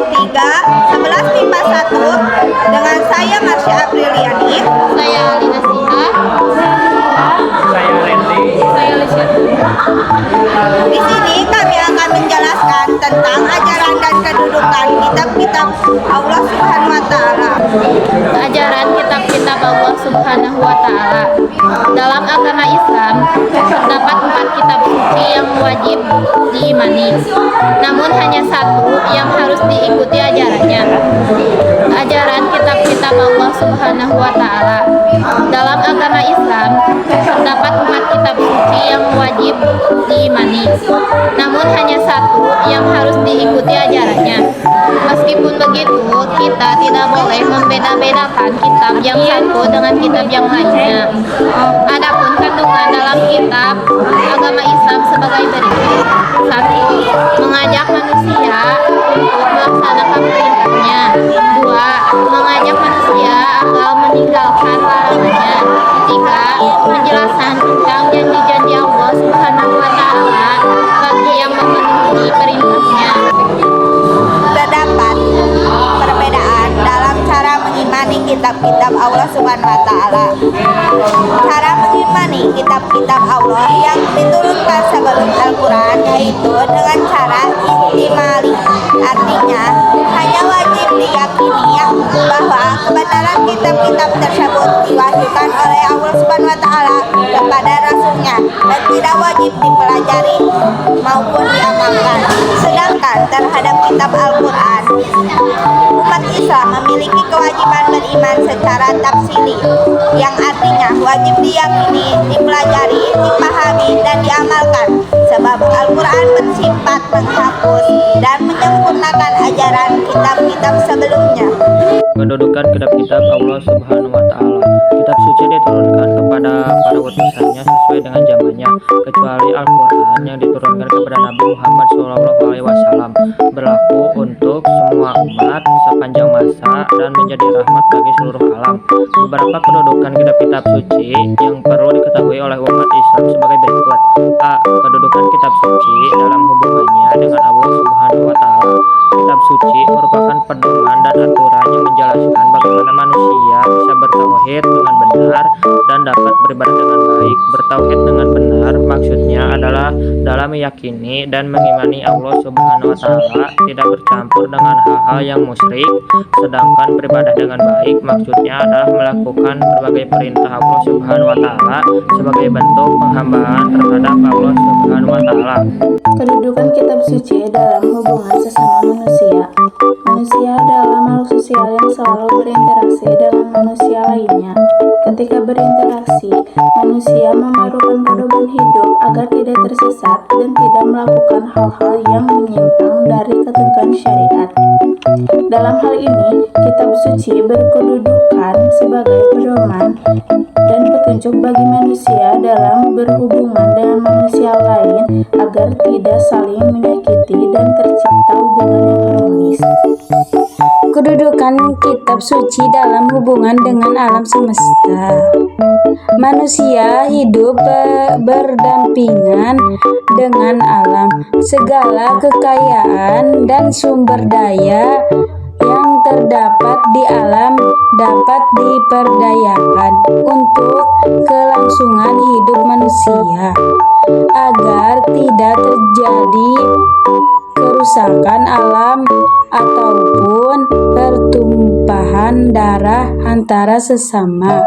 3, 11 MIPA 1 dengan saya Marsha Apriliani, Saya Alina Siha. Saya Randy. Saya Lisha. Di sini kami akan menjelaskan tentang ajaran dan kedudukan kitab-kitab Allah Subhanahu wa Ta'ala. Ajaran kitab-kitab Allah Subhanahu wa Ta'ala. Dalam agama Islam terdapat 4 kitab suci yang wajib diimani. Namun hanya satu yang harus diikuti ajarannya. Ajaran kitab-kitab Allah Subhanahu wa Ta'ala. Dalam agama Islam terdapat 4 kitab suci yang wajib diimani. Namun hanya satu yang harus diikuti ajarannya. Meskipun begitu, kita tidak boleh membeda-bedakan kitab yang satu dengan kitab yang lainnya. Adapun kandungan dalam kitab agama Islam sebagai berikut. 1. Mengajak manusia untuk melaksanakan perintahnya. 2. Mengajak manusia agar meninggalkan larangannya. 3. Penjelasan tentang janji-janji Allah Subhanahu wa Ta'ala bagi yang memenuhi perintahnya. Terdapat perbedaan dalam cara mengimani kitab-kitab Allah Subhanahu wa Ta'ala. Cara mengimani kitab-kitab Allah yang diturunkan sebelum Al-Quran yaitu dengan cara ihtimali. Artinya, hanya wajib diyakini bahwa kebenaran kitab-kitab tersebut diwahyukan oleh Allah Subhanahu wa Ta'ala kepada Rasulnya dan tidak wajib dipelajari maupun diamalkan. Sedangkan terhadap kitab Al-Quran, umat Islam memiliki kewajiban beriman secara tafsili, yang artinya wajib diyakini, dipelajari, dipahami, dan diamalkan. Sebab Al-Quran bersifat menghapus dan menyempurnakan ajaran kitab-kitab sebelumnya. Kedudukan kitab-kitab Allah Subhanahu wa Ta'ala. Kitab suci diturunkan kepada para utusannya sesuai dengan zamannya, kecuali Al-Quran yang diturunkan kepada Nabi Muhammad SAW, berlaku untuk semua umat sepanjang masa dan menjadi rahmat bagi seluruh alam. Beberapa kedudukan kitab-kitab suci yang perlu diketahui oleh umat Islam sebagai berikut. A. Kedudukan kitab suci dalam hubungannya dengan Allah Subhanahu wa Ta'ala. Kitab suci merupakan pedoman dan aturan yang menjelaskan bagaimana manusia bisa bertauhid dengan benar dan dapat beribadah dengan baik. Bertauhid dengan benar maksudnya adalah dalam meyakini dan mengimani Allah Subhanahu wa Ta'ala tidak bercampur dengan hal-hal yang musyrik. Sedangkan beribadah dengan baik maksudnya adalah melakukan berbagai perintah Allah Subhanahu wa Ta'ala sebagai bentuk penghambaan terhadap Allah Subhanahu wa Ta'ala. Kedudukan kitab suci dalam hubungan sesama manusia. Manusia adalah makhluk sosial yang selalu berinteraksi dengan manusia lainnya. Ketika berinteraksi, manusia memerlukan pedoman hidup agar tidak tersesat dan tidak melakukan hal-hal yang menyimpang dari ketentuan syariat. Dalam hal ini, kitab suci berkedudukan sebagai pedoman dan petunjuk bagi manusia dalam berhubungan dengan manusia lain agar tidak saling menyakiti dan tercipta hubungan yang harmonis. Kedudukan kitab suci dalam hubungan dengan alam semesta. Manusia hidup berdampingan dengan alam. Segala kekayaan dan sumber daya yang terdapat di alam dapat diperdayakan untuk kelangsungan hidup manusia agar tidak terjadi kerusakan alam ataupun pertumpahan darah antara sesama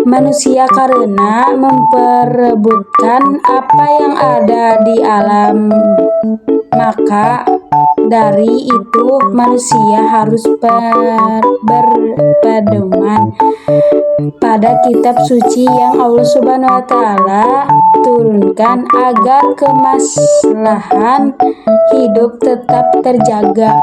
manusia karena memperebutkan apa yang ada di alam. Maka dari itu manusia harus berpedoman pada kitab suci yang Allah Subhanahu wa Ta'ala turunkan agar kemaslahan hidup tetap terjaga.